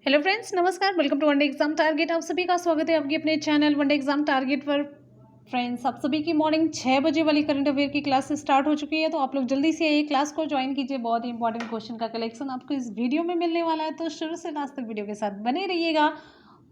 Hello friends, नमस्कार। Welcome to one day exam target. आप सभी का स्वागत है आपके अपने चैनल वनडे एग्जाम टारगेट पर। फ्रेंड्स, आप सभी की मॉर्निंग 6 बजे वाली करंट अफेयर की क्लास स्टार्ट हो चुकी है, तो आप लोग जल्दी से ये क्लास को ज्वाइन कीजिए। बहुत ही इंपॉर्टेंट क्वेश्चन का कलेक्शन आपको इस वीडियो में मिलने वाला है, तो शुरू से लास्ट तक वीडियो के साथ बने रहिएगा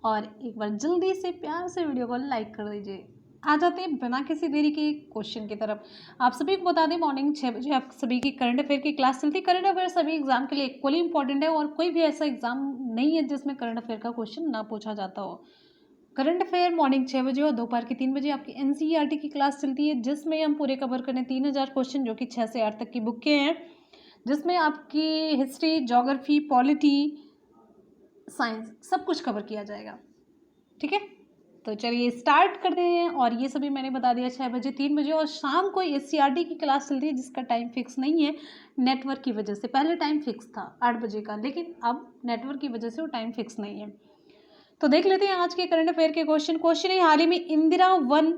और एक बार जल्दी से प्यार से वीडियो को लाइक कर दीजिए। आ जाते हैं बिना किसी देरी के क्वेश्चन की तरफ। आप सभी को बता दें, मॉर्निंग 6 बजे आप सभी की करंट अफेयर की क्लास चलती है। करंट अफेयर सभी एग्जाम के लिए इक्वली इंपॉर्टेंट है और कोई भी ऐसा एग्जाम नहीं है जिसमें करंट अफेयर का क्वेश्चन ना पूछा जाता हो। करंट अफेयर मॉर्निंग 6 बजे और दोपहर के 3 बजे आपकी एनसीईआरटी की क्लास चलती है, जिसमें हम पूरे कवर करें 3000 क्वेश्चन, जो कि 6 से 8 तक की बुक के हैं, जिसमें आपकी हिस्ट्री, ज्योग्राफी, पॉलिटी, साइंस सब कुछ कवर किया जाएगा। ठीक है, तो चलिए स्टार्ट करते हैं। और ये सभी मैंने बता दिया 6 बजे, 3 बजे और शाम को एससीईआरटी की क्लास चलती है, जिसका टाइम फिक्स नहीं है नेटवर्क की वजह से। पहले टाइम फिक्स था 8 बजे का, लेकिन अब नेटवर्क की वजह से वो टाइम फिक्स नहीं है। तो देख लेते हैं आज के करंट अफेयर के क्वेश्चन है, हाल ही में इंदिरा वन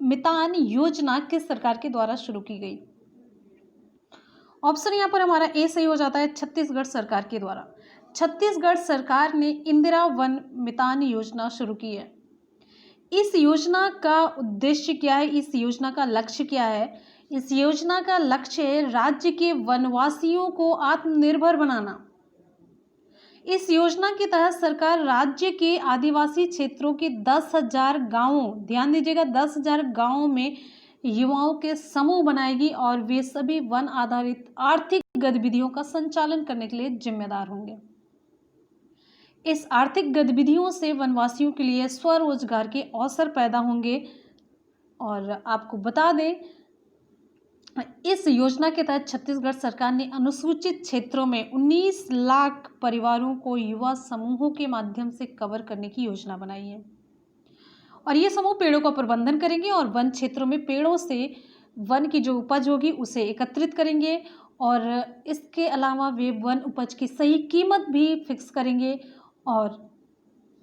मितान योजना किस सरकार के द्वारा शुरू की गई? ऑप्शन यहाँ पर हमारा ए सही हो जाता है, छत्तीसगढ़ सरकार के द्वारा। छत्तीसगढ़ सरकार ने इंदिरा वन मितान योजना शुरू की है। इस योजना का उद्देश्य क्या है, इस योजना का लक्ष्य क्या है? इस योजना का लक्ष्य है राज्य के वनवासियों को आत्मनिर्भर बनाना। इस योजना के तहत सरकार राज्य के आदिवासी क्षेत्रों के 10,000 गांवों, ध्यान दीजिएगा 10,000 गांवों में युवाओं के समूह बनाएगी और वे सभी वन आधारित आर्थिक गतिविधियों का संचालन करने के लिए जिम्मेदार होंगे। इस आर्थिक गतिविधियों से वनवासियों के लिए स्वरोजगार के अवसर पैदा होंगे। और आपको बता दें, इस योजना के तहत छत्तीसगढ़ सरकार ने अनुसूचित क्षेत्रों में 19 लाख परिवारों को युवा समूहों के माध्यम से कवर करने की योजना बनाई है। और ये समूह पेड़ों का प्रबंधन करेंगे और वन क्षेत्रों में पेड़ों से वन की जो उपज होगी उसे एकत्रित करेंगे, और इसके अलावा वे वन उपज की सही कीमत भी फिक्स करेंगे और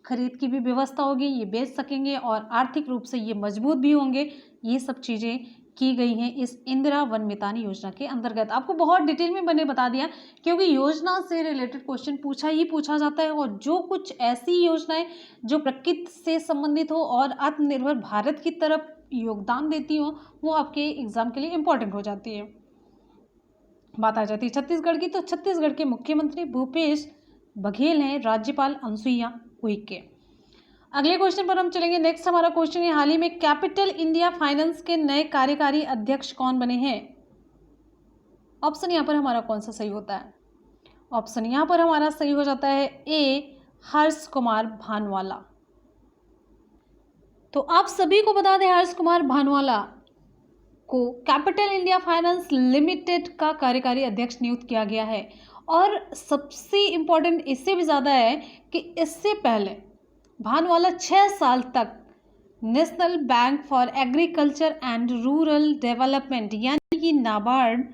खरीद की भी व्यवस्था होगी, ये बेच सकेंगे और आर्थिक रूप से ये मजबूत भी होंगे। ये सब चीज़ें की गई हैं इस इंदिरा वन मितान योजना के अंतर्गत। आपको बहुत डिटेल में मैंने बता दिया, क्योंकि योजना से रिलेटेड क्वेश्चन पूछा जाता है, और जो कुछ ऐसी योजनाएं जो प्रकृति से संबंधित हो और आत्मनिर्भर भारत की तरफ योगदान देती हो, वो आपके एग्जाम के लिए इम्पोर्टेंट हो जाती है। बात आ जाती है छत्तीसगढ़ की, तो छत्तीसगढ़ के मुख्यमंत्री भूपेश बघेल हैं, राज्यपाल अनुसुईया उइके। अगले क्वेश्चन पर हम चलेंगे। नेक्स्ट हमारा क्वेश्चन है, हाल ही में कैपिटल इंडिया फाइनेंस के नए कार्यकारी अध्यक्ष कौन बने हैं? ऑप्शन यहाँ पर हमारा कौन सा सही होता है? ऑप्शन यहाँ पर हमारा सही हो जाता है ए, हर्ष कुमार भानवाला। तो आप सभी को बता दें, हर्ष कुमार भानवाला को कैपिटल इंडिया फाइनेंस लिमिटेड का कार्यकारी अध्यक्ष नियुक्त किया गया है। और सबसे इम्पोर्टेंट इससे भी ज़्यादा है कि इससे पहले भानवाला 6 साल तक national bank for agriculture and rural development यानी कि नाबार्ड,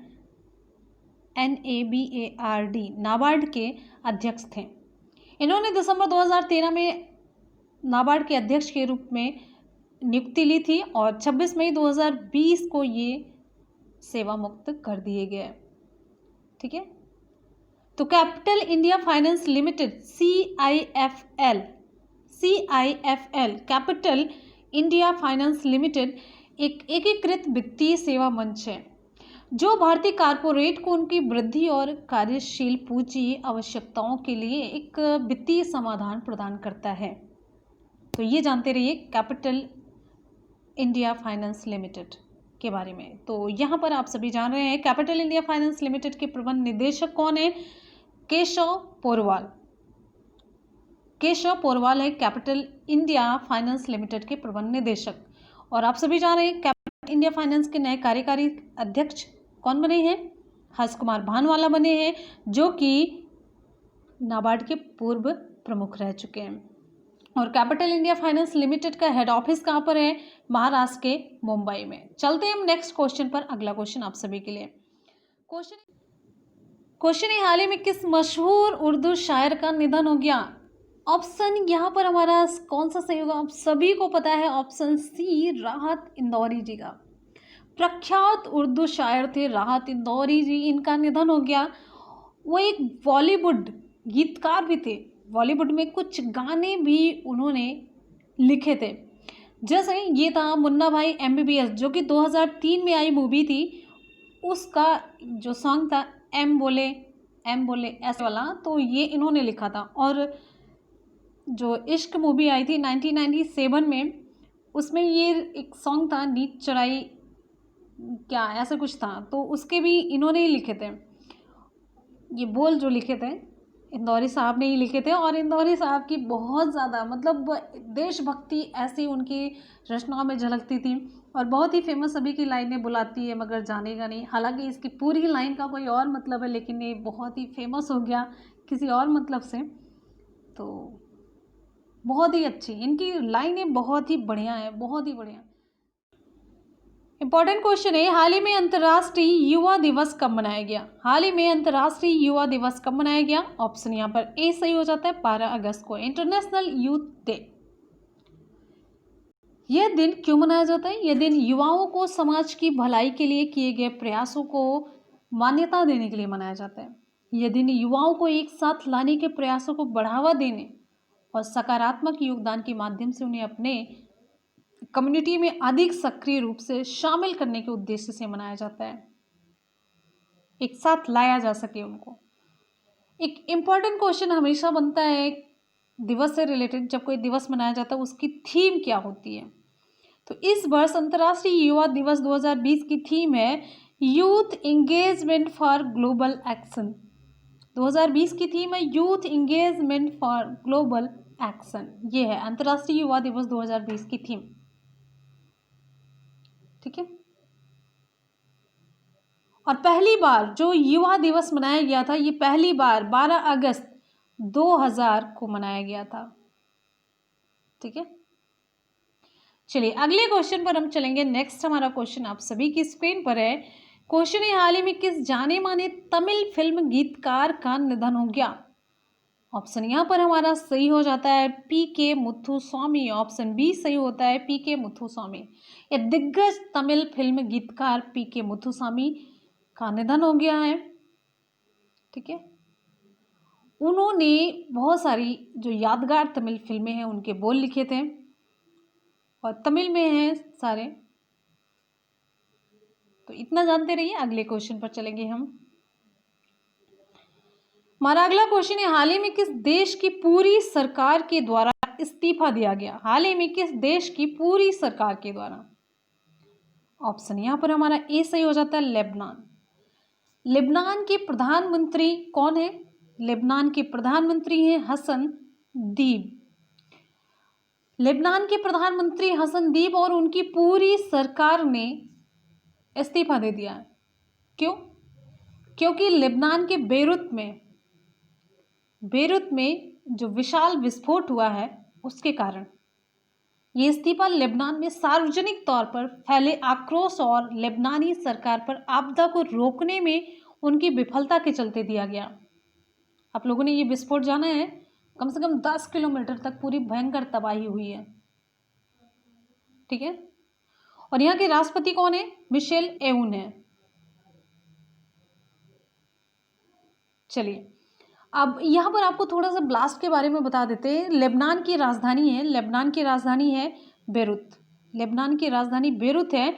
NABARD, नाबार्ड के अध्यक्ष थे। इन्होंने दिसंबर 2013 में नाबार्ड के अध्यक्ष के रूप में नियुक्ति ली थी और 26 मई 2020 को ये सेवा मुक्त कर दिए गए। ठीक है, तो capital India finance limited CIFL capital India finance limited एक एकीकृत वित्तीय सेवा मंच है जो भारतीय कारपोरेट को उनकी वृद्धि और कार्यशील पूंजी आवश्यकताओं के लिए एक वित्तीय समाधान प्रदान करता है। तो ये जानते रहिए कैपिटल इंडिया फाइनेंस लिमिटेड के बारे में। तो यहाँ पर आप सभी जान रहे हैं कैपिटल इंडिया फाइनेंस लिमिटेड के प्रबंध निदेशक कौन है? केशव पोरवाल। केशव पोरवाल है कैपिटल इंडिया फाइनेंस लिमिटेड के प्रबंध निदेशक। और आप सभी जान रहे हैं कैपिटल इंडिया फाइनेंस के नए कार्यकारी अध्यक्ष कौन बने हैं? हर्ष कुमार भानवाला बने हैं, जो कि नाबार्ड के पूर्व प्रमुख रह चुके हैं। और कैपिटल इंडिया फाइनेंस लिमिटेड का हेड ऑफिस कहाँ पर है? महाराष्ट्र के मुंबई में। चलते हैं हम नेक्स्ट क्वेश्चन पर। अगला क्वेश्चन आप सभी के लिए क्वेश्चन है, हाल ही में किस मशहूर उर्दू शायर का निधन हो गया? ऑप्शन यहाँ पर हमारा कौन सा सही होगा? आप सभी को पता है, ऑप्शन सी, राहत इंदौरी जी का। प्रख्यात उर्दू शायर थे राहत इंदौरी जी, इनका निधन हो गया। वो एक बॉलीवुड गीतकार भी थे, बॉलीवुड में कुछ गाने भी उन्होंने लिखे थे। जैसे ये था मुन्ना भाई MBBS, जो कि 2003 में आई मूवी थी। उसका जो सॉन्ग था एम बोले ऐसे वाला, तो ये इन्होंने लिखा था। और जो इश्क मूवी आई थी 1997 में, उसमें ये एक सॉन्ग था नीच चुराई क्या ऐसा कुछ था, तो उसके भी इन्होंने ही लिखे थे। ये बोल जो लिखे थे इंदौरी साहब ने ही लिखे थे। और इंदौरी साहब की बहुत ज़्यादा मतलब देशभक्ति ऐसी उनकी रचनाओं में झलकती थी। और बहुत ही फेमस सभी की लाइनें बुलाती है मगर जानेगा नहीं। हालांकि इसकी पूरी लाइन का कोई और मतलब है, लेकिन ये बहुत ही फेमस हो गया किसी और मतलब से। तो बहुत ही अच्छी इनकी लाइनें, बहुत ही बढ़िया है, बहुत ही बढ़िया। इंपॉर्टेंट क्वेश्चन है, हाल ही में अंतर्राष्ट्रीय युवा दिवस कब मनाया गया? हाल ही में अंतर्राष्ट्रीय युवा दिवस कब मनाया गया? ऑप्शन यहाँ पर ए सही हो जाता है, 12 अगस्त को, इंटरनेशनल यूथ डे। यह दिन क्यों मनाया जाता है? यह दिन युवाओं को समाज की भलाई के लिए किए गए प्रयासों को मान्यता देने के लिए मनाया जाता है। यह दिन युवाओं को एक साथ लाने के प्रयासों को बढ़ावा देने और सकारात्मक योगदान के माध्यम से उन्हें अपने कम्युनिटी में अधिक सक्रिय रूप से शामिल करने के उद्देश्य से मनाया जाता है, एक साथ लाया जा सके उनको। एक इम्पॉर्टेंट क्वेश्चन हमेशा बनता है दिवस से रिलेटेड, जब कोई दिवस मनाया जाता है उसकी थीम क्या होती है? तो इस वर्ष अंतर्राष्ट्रीय युवा दिवस 2020 की थीम है youth engagement for global action. 2020 की थीम है youth engagement for global action. ये है अंतर्राष्ट्रीय युवा दिवस 2020 की थीम। ठीक है। और पहली बार जो युवा दिवस मनाया गया था, ये पहली बार 12 अगस्त 2000 को मनाया गया था। ठीक है। चलिए अगले क्वेश्चन पर हम चलेंगे। नेक्स्ट हमारा क्वेश्चन आप सभी की स्क्रीन पर है। क्वेश्चन है, हाल ही में किस जाने माने तमिल फिल्म गीतकार का निधन हो गया? ऑप्शन यहाँ पर हमारा सही हो जाता है PK मुथुस्वामी। ऑप्शन बी सही होता है PK मुथुस्वामी। ये दिग्गज तमिल फिल्म गीतकार PK मुथुस्वामी का निधन हो गया है। ठीक है। उन्होंने बहुत सारी जो यादगार तमिल फिल्में हैं उनके बोल लिखे थे और तमिल में हैं सारे। तो इतना जानते रहिए। अगले क्वेश्चन पर चलेंगे हम। हमारा अगला क्वेश्चन है, हाल ही में किस देश की पूरी सरकार के द्वारा इस्तीफा दिया गया? हाल ही में किस देश की पूरी सरकार के द्वारा? ऑप्शन यहां पर हमारा ए सही हो जाता है लेबनान। लेबनान के प्रधानमंत्री कौन है? लेबनान के प्रधानमंत्री हैं हसन दीब। लेबनान के प्रधानमंत्री हसन दीब और उनकी पूरी सरकार ने इस्तीफा दे दिया है। क्यों? क्योंकि लेबनान के बेरूत में जो विशाल विस्फोट हुआ है उसके कारण ये इस्तीफा लेबनान में सार्वजनिक तौर पर फैले आक्रोश और लेबनानी सरकार पर आपदा को रोकने में उनकी विफलता के चलते दिया गया। आप लोगों ने ये विस्फोट जाना है, कम से कम 10 किलोमीटर तक पूरी भयंकर तबाही हुई है। ठीक है। और यहाँ के राष्ट्रपति कौन है? मिशेल एउन है। चलिए अब यहाँ पर आपको थोड़ा सा ब्लास्ट के बारे में बता देते हैं। लेबनान की राजधानी है बेरूत। लेबनान की राजधानी बेरूत है।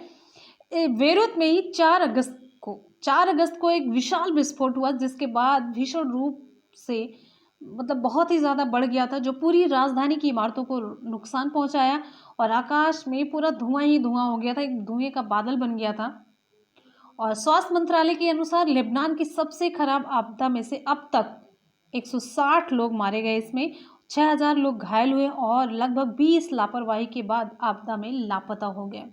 बेरूत में ही 4 अगस्त को एक विशाल विस्फोट हुआ, जिसके बाद भीषण रूप से मतलब बहुत ही ज़्यादा बढ़ गया था, जो पूरी राजधानी की इमारतों को नुकसान पहुंचाया और आकाश में पूरा धुआं ही धुआं हो गया था, एक धुएं का बादल बन गया था। और स्वास्थ्य मंत्रालय के अनुसार लेबनान की सबसे खराब आपदा में से अब तक 160 लोग मारे गए, इसमें 6000 लोग घायल हुए और लगभग 20 लापरवाही के बाद आपदा में लापता हो गए।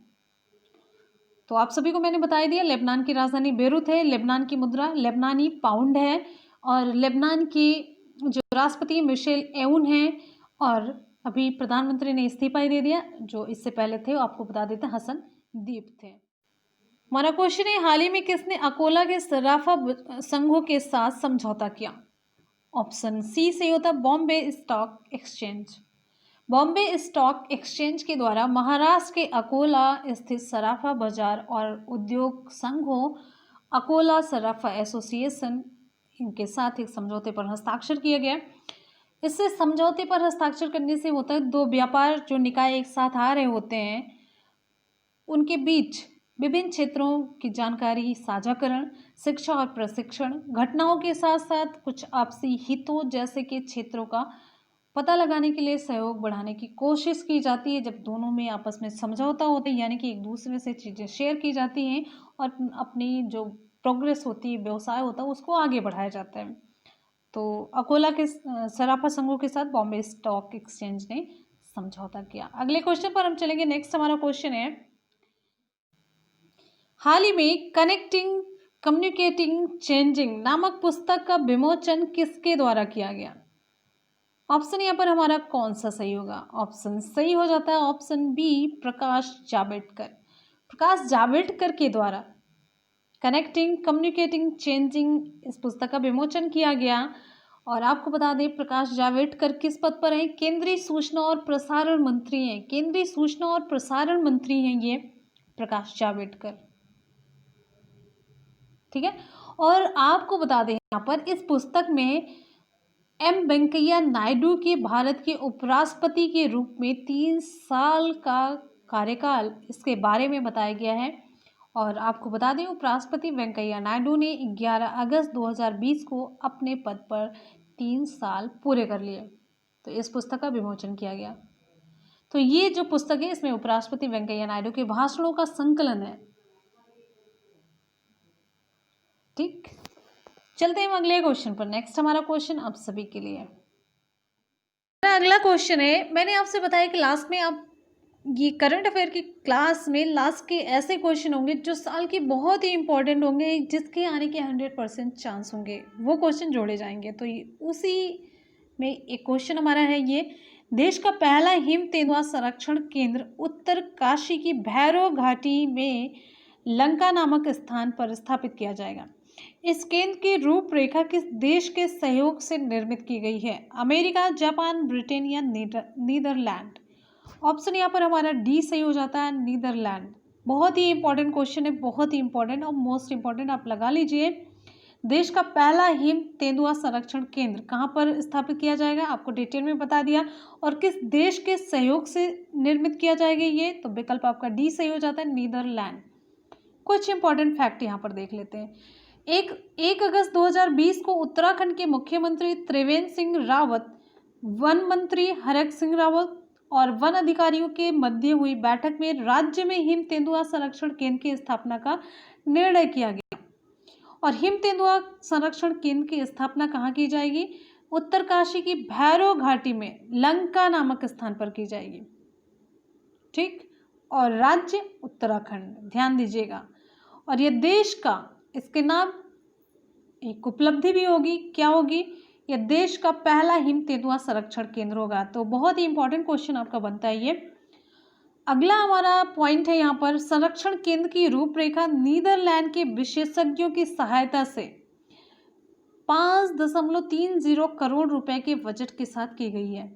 तो आप सभी को मैंने बता दिया, लेबनान की राजधानी बेरूत है, लेबनान की मुद्रा लेबनानी पाउंड है और लेबनान की जो राष्ट्रपति मिशेल एउन है और अभी प्रधानमंत्री ने इस्तीफा दे दिया, जो इससे पहले थे आपको बता देते हैं हसन दीप थे। हमारा क्वेश्चन है, हाल ही में किसने अकोला के सराफा संघों के साथ समझौता किया? ऑप्शन सी सही होता है Bombay stock exchange. Bombay stock exchange के द्वारा महाराष्ट्र के अकोला स्थित सराफा बाजार और उद्योग संघों अकोला सराफा एसोसिएशन इनके साथ एक समझौते पर हस्ताक्षर किया गया। इससे समझौते पर हस्ताक्षर करने से होता है दो व्यापार जो निकाय एक साथ आ रहे होते हैं उनके बीच विभिन्न क्षेत्रों की जानकारी साझाकरण, शिक्षा और प्रशिक्षण, घटनाओं के साथ साथ कुछ आपसी हितों जैसे कि क्षेत्रों का पता लगाने के लिए सहयोग बढ़ाने की कोशिश की जाती है। जब दोनों में आपस में समझौता होता है यानी कि एक दूसरे से चीज़ें शेयर की जाती हैं और अपनी जो प्रोग्रेस होती है, व्यवसाय होता है, उसको आगे बढ़ाया जाता है। तो अकोला के सराफा संघों के साथ बॉम्बे स्टॉक एक्सचेंज ने समझौता किया। अगले क्वेश्चन पर हम चलेंगे। नेक्स्ट हमारा क्वेश्चन है, हाल ही में कनेक्टिंग कम्युनिकेटिंग चेंजिंग नामक पुस्तक का विमोचन किसके द्वारा किया गया? ऑप्शन यहाँ पर हमारा कौन सा सही होगा? ऑप्शन सही हो जाता है ऑप्शन बी, प्रकाश जावड़ेकर। प्रकाश जावड़ेकर के द्वारा कनेक्टिंग कम्युनिकेटिंग चेंजिंग इस पुस्तक का विमोचन किया गया। और आपको बता दें प्रकाश जावड़ेकर किस पद पर हैं? केंद्रीय सूचना और प्रसारण मंत्री हैं। केंद्रीय सूचना और प्रसारण मंत्री हैं ये प्रकाश जावड़ेकर। ठीक है। और आपको बता दें यहाँ पर इस पुस्तक में एम वेंकैया नायडू के भारत के उपराष्ट्रपति के रूप में 3 साल का कार्यकाल इसके बारे में बताया गया है। और आपको बता दें उपराष्ट्रपति वेंकैया नायडू ने 11 अगस्त 2020 को अपने पद पर 3 साल पूरे कर लिए। तो इस पुस्तक का विमोचन किया गया। तो ये जो पुस्तक है इसमें उपराष्ट्रपति वेंकैया नायडू के भाषणों का संकलन है। ठीक, चलते हैं अगले क्वेश्चन पर। नेक्स्ट हमारा क्वेश्चन आप सभी के लिए अगला क्वेश्चन है, मैंने आपसे बताया कि लास्ट में आप ये करंट अफेयर की क्लास में लास्ट के ऐसे क्वेश्चन होंगे जो साल के बहुत ही इंपॉर्टेंट होंगे, जिसके आने के 100% चांस होंगे, वो क्वेश्चन जोड़े जाएंगे। तो उसी में एक क्वेश्चन हमारा है ये, देश का पहला हिम तेंदुआ संरक्षण केंद्र उत्तर काशी की भैरव घाटी में लंका नामक स्थान पर स्थापित किया जाएगा। इस केंद्र की रूपरेखा किस देश के सहयोग से निर्मित की गई है? अमेरिका, जापान, ब्रिटेन या नीदरलैंड? ऑप्शन यहाँ पर हमारा डी सही हो जाता है, नीदरलैंड। बहुत ही इंपॉर्टेंट क्वेश्चन है, बहुत ही इंपॉर्टेंट और मोस्ट इंपॉर्टेंट आप लगा लीजिए। देश का पहला हिम तेंदुआ संरक्षण केंद्र कहाँ पर स्थापित किया जाएगा, आपको डिटेल में बता दिया। और किस देश के सहयोग से निर्मित किया जाएगा ये, तो विकल्प आपका डी सही हो जाता है, नीदरलैंड। कुछ इंपॉर्टेंट फैक्ट यहाँ पर देख लेते हैं। 1 अगस्त 2020 को उत्तराखंड के मुख्यमंत्री त्रिवेंद्र सिंह रावत, वन मंत्री हरक सिंह रावत और वन अधिकारियों के मध्य हुई बैठक में राज्य में हिम तेंदुआ संरक्षण केंद्र की स्थापना का निर्णय किया गया। और हिम तेंदुआ संरक्षण केंद्र की स्थापना कहाँ की जाएगी? उत्तरकाशी की भैरव घाटी में लंका नामक स्थान पर की जाएगी। ठीक, और राज्य उत्तराखंड, ध्यान दीजिएगा। और ये देश का, इसके नाम एक उपलब्धि भी होगी, क्या होगी? यह देश का पहला हिम तेंदुआ संरक्षण केंद्र होगा। तो बहुत ही इंपॉर्टेंट क्वेश्चन आपका बनता है ये। अगला हमारा पॉइंट है यहाँ पर, संरक्षण केंद्र की रूपरेखा नीदरलैंड के विशेषज्ञों की सहायता से 5.30 करोड़ रुपए के बजट के साथ की गई है।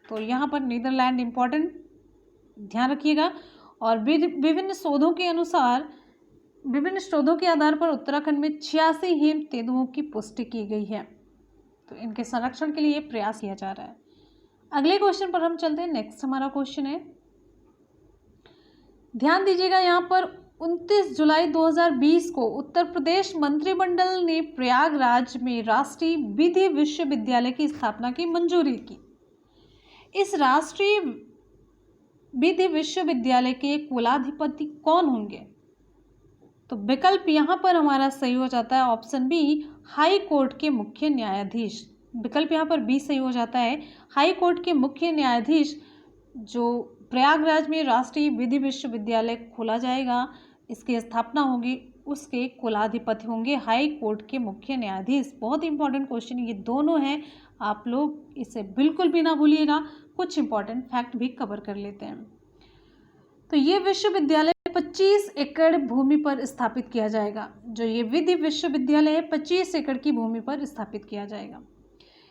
तो यहाँ पर नीदरलैंड इंपॉर्टेंट, ध्यान रखिएगा। और विभिन्न शोधों के अनुसार, विभिन्न शोधों के आधार पर उत्तराखंड में 86 हिम तेंदुओं की पुष्टि की गई है। तो इनके संरक्षण के लिए प्रयास किया जा रहा है। अगले क्वेश्चन पर हम चलते हैं। नेक्स्ट हमारा क्वेश्चन है, ध्यान दीजिएगा यहाँ पर 29 जुलाई 2020 को उत्तर प्रदेश मंत्रिमंडल ने प्रयागराज में राष्ट्रीय विधि विश्वविद्यालय की स्थापना की मंजूरी की। इस राष्ट्रीय विधि विश्वविद्यालय के कुलाधिपति कौन होंगे? तो विकल्प यहाँ पर हमारा सही हो जाता है ऑप्शन बी, हाई कोर्ट के मुख्य न्यायाधीश। विकल्प यहाँ पर बी सही हो जाता है, हाई कोर्ट के मुख्य न्यायाधीश। जो प्रयागराज में राष्ट्रीय विधि विश्वविद्यालय खोला जाएगा, इसकी स्थापना होगी, उसके कुलाधिपति होंगे हाई कोर्ट के मुख्य न्यायाधीश। बहुत इंपॉर्टेंट क्वेश्चन ये दोनों हैं, आप लोग इसे बिल्कुल भी ना भूलिएगा। कुछ इंपॉर्टेंट फैक्ट भी कवर कर लेते हैं। तो ये विश्वविद्यालय 25 एकड़ भूमि पर स्थापित किया जाएगा। जो ये विधि विश्वविद्यालय है 25 एकड़ की भूमि पर स्थापित किया जाएगा।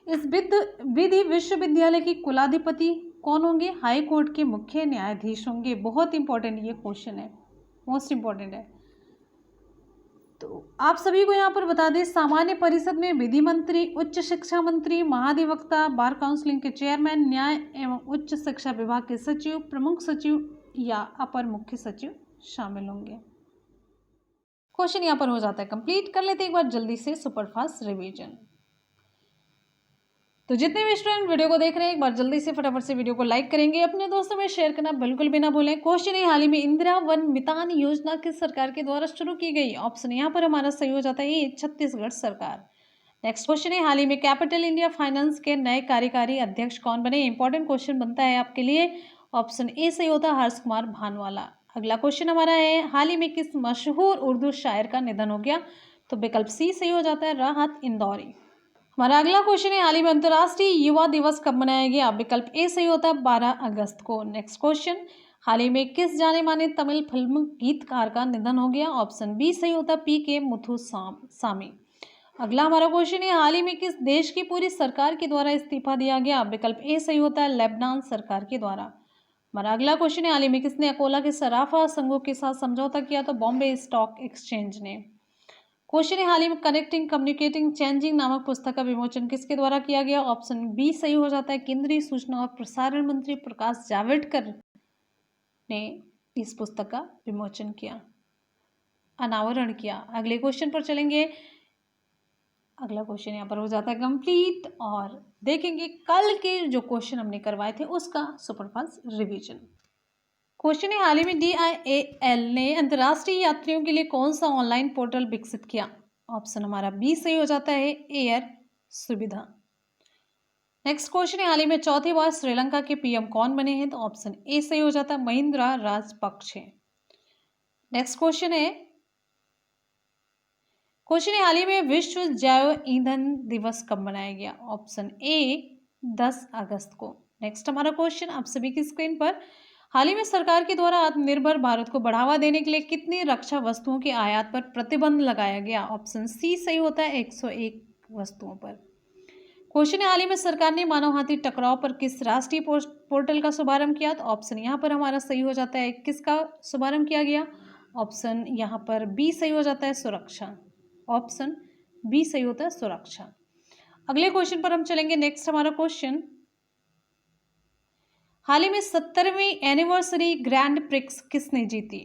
इस विधि विश्वविद्यालय की कुलाधिपति कौन होंगे? हाई कोर्ट के मुख्य न्यायाधीश होंगे। बहुत इंपॉर्टेंट ये क्वेश्चन है, मोस्ट इंपॉर्टेंट है। तो आप सभी को यहाँ पर बता दें, सामान्य परिषद में विधि मंत्री, उच्च शिक्षा मंत्री, महाधिवक्ता, बार काउंसिलिंग के चेयरमैन, न्याय एवं उच्च शिक्षा विभाग के सचिव, प्रमुख सचिव या अपर मुख्य सचिव शामिल होंगे। क्वेश्चन यहाँ पर हो जाता है कंप्लीट। कर लेते एक बार जल्दी से सुपरफास्ट रिवीजन। तो जितने भी स्टूडेंट वीडियो को देख रहे हैं एक बार जल्दी से फटाफट से वीडियो को लाइक करेंगे, अपने दोस्तों में शेयर करना बिल्कुल भी ना भूलें। क्वेश्चन है, हाल ही में इंदिरा वन मितान योजना किस सरकार के द्वारा शुरू की गई? ऑप्शन यहाँ पर हमारा सही हो जाता है ये छत्तीसगढ़ सरकार। नेक्स्ट क्वेश्चन है, हाल ही में कैपिटल इंडिया फाइनेंस के नए कार्यकारी अध्यक्ष कौन बने? इंपॉर्टेंट क्वेश्चन बनता है आपके लिए। ऑप्शन ए सही होता है हर्ष कुमार भानवाला। अगला क्वेश्चन हमारा है, हाल ही में किस मशहूर उर्दू शायर का निधन हो गया? तो विकल्प सी सही हो जाता है राहत इंदौरी। हमारा अगला क्वेश्चन है, हाल ही में अंतर्राष्ट्रीय युवा दिवस कब मनाया गया? विकल्प ए सही होता है 12 अगस्त को। नेक्स्ट क्वेश्चन, हाल ही में किस जाने माने तमिल फिल्म गीतकार का निधन हो गया? ऑप्शन बी सही होता है पी.के. मुथुसामी। अगला हमारा क्वेश्चन है, हाल ही में किस देश की पूरी सरकार के द्वारा इस्तीफा दिया गया? विकल्प ए सही होता है लेबनान सरकार के द्वारा। हमारा अगला क्वेश्चन है, हाल ही में किसने अकोला के सराफा संघों के साथ समझौता किया? तो बॉम्बे स्टॉक एक्सचेंज ने। क्वेश्चन है, हाल ही में कनेक्टिंग कम्युनिकेटिंग चेंजिंग नामक पुस्तक का विमोचन किसके द्वारा किया गया? ऑप्शन बी सही हो जाता है केंद्रीय सूचना और प्रसारण मंत्री प्रकाश जावड़ेकर ने इस पुस्तक का विमोचन किया, अनावरण किया। अगले क्वेश्चन पर चलेंगे। अगला क्वेश्चन यहाँ पर हो जाता है कंप्लीट और देखेंगे कल के जो क्वेश्चन हमने करवाए थे उसका सुपरफास्ट रिवीजन। क्वेश्चन है, हाल ही में DIAL ने अंतर्राष्ट्रीय यात्रियों के लिए कौन सा ऑनलाइन पोर्टल विकसित किया? ऑप्शन हमारा बी सही हो जाता है एयर सुविधा। नेक्स्ट क्वेश्चन है, हाल ही में चौथी बार श्रीलंका के PM कौन बने हैं? तो ऑप्शन ए सही हो जाता है महिंद्रा राजपक्षे। नेक्स्ट क्वेश्चन है, हाल ही में विश्व जैव ईंधन दिवस कब मनाया गया? ऑप्शन ए 10 अगस्त को। नेक्स्ट हमारा क्वेश्चन आप सभी की स्क्रीन पर, हाल ही में सरकार के द्वारा आत्मनिर्भर भारत को बढ़ावा देने के लिए कितनी रक्षा वस्तुओं के आयात पर प्रतिबंध लगाया गया? ऑप्शन सी सही होता है 101 वस्तुओं पर। क्वेश्चन है, हाल ही में सरकार ने मानव हाथी टकराव पर किस राष्ट्रीय पोर्टल का शुभारंभ किया? तो ऑप्शन यहाँ पर हमारा सही हो जाता है किसका शुभारंभ किया गया? ऑप्शन यहाँ पर बी सही हो जाता है सुरक्षा। ऑप्शन बी सही होता है सुरक्षा। अगले क्वेश्चन पर हम चलेंगे। नेक्स्ट हमारा क्वेश्चन, हाल ही में 70वीं एनिवर्सरी ग्रैंड प्रिक्स किसने जीती?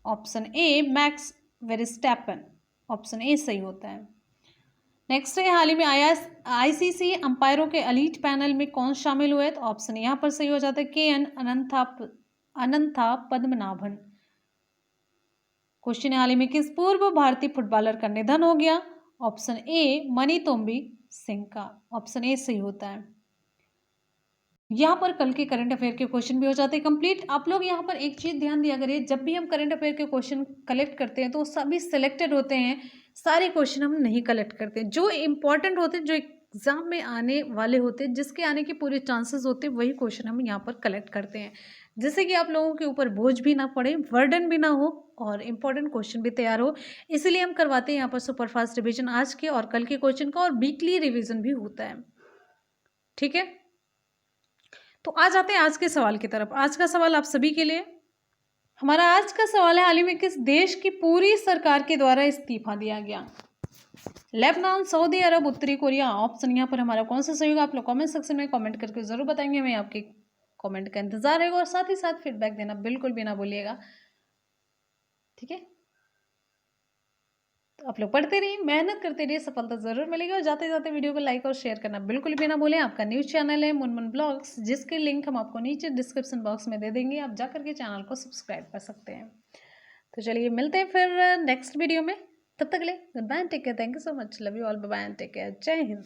Option A max Verstappen. Option A सही होता है। नेक्स्ट है, हाल ही में ICC अंपायरों के एलीट पैनल में कौन शामिल हुए? तो ऑप्शन यहाँ पर सही हो जाता है KN अनंथा पद्मनाभन। क्वेश्चन है, हाल ही में किस पूर्व भारतीय फुटबॉलर का निधन हो गया? ऑप्शन ए मणितोम्बी सिंह का। ऑप्शन ए सही होता है। यहाँ पर कल के करंट अफेयर के क्वेश्चन भी हो जाते हैं कंप्लीट। आप लोग यहाँ पर एक चीज़ ध्यान दिया करिए, जब भी हम करंट अफेयर के क्वेश्चन कलेक्ट करते हैं तो सभी सिलेक्टेड होते हैं, सारे क्वेश्चन हम नहीं कलेक्ट करते। जो इंपॉर्टेंट होते हैं, जो एग्जाम में आने वाले होते हैं, जिसके आने के पूरे चांसेस होते हैं, वही क्वेश्चन हम यहाँ पर कलेक्ट करते हैं, जिससे कि आप लोगों के ऊपर बोझ भी ना पड़े, वर्डन भी ना हो और इंपॉर्टेंट क्वेश्चन भी तैयार हो। इसलिए हम करवाते हैं यहाँ पर सुपरफास्ट रिविजन आज के और कल के क्वेश्चन का, और वीकली रिविजन भी होता है। ठीक है, तो आ जाते हैं आज के सवाल की तरफ। आज का सवाल आप सभी के लिए, हमारा आज का सवाल है, हाल ही में किस देश की पूरी सरकार के द्वारा इस्तीफा दिया गया? लेबनान, सऊदी अरब, उत्तरी कोरिया। ऑप्शन यहाँ पर हमारा कौन सा सही होगा? आप लोग कमेंट सेक्शन में कमेंट करके जरूर बताएंगे, हमें आपके कमेंट का इंतजार रहेगा और साथ ही साथ फीडबैक देना बिल्कुल भी ना भूलिएगा। ठीक है, तो आप लोग पढ़ते रहिए, मेहनत करते रहिए, सफलता जरूर मिलेगी। और जाते जाते वीडियो को लाइक और शेयर करना बिल्कुल भी ना भूलें। आपका न्यूज़ चैनल है मुनमुन ब्लॉग्स, जिसके लिंक हम आपको नीचे डिस्क्रिप्शन बॉक्स में दे देंगे, आप जाकर के चैनल को सब्सक्राइब कर सकते हैं। तो चलिए मिलते हैं फिर नेक्स्ट वीडियो में, तब तक के लिए good bye, take care, thank you so much, love you all, bye bye, take care, जय हिंद।